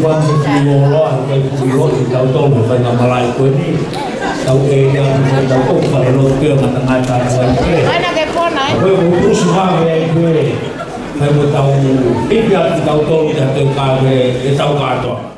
quan thì ngô lo cái lúa thì tàu tôm thì phải làm lại cuối đi tàu kê tàu tôm phải lột kia mà tận hai ta phải kê với một chút số về quê phải một tàu ít nhất tàu tôm thì tàu cá về cái tàu cá to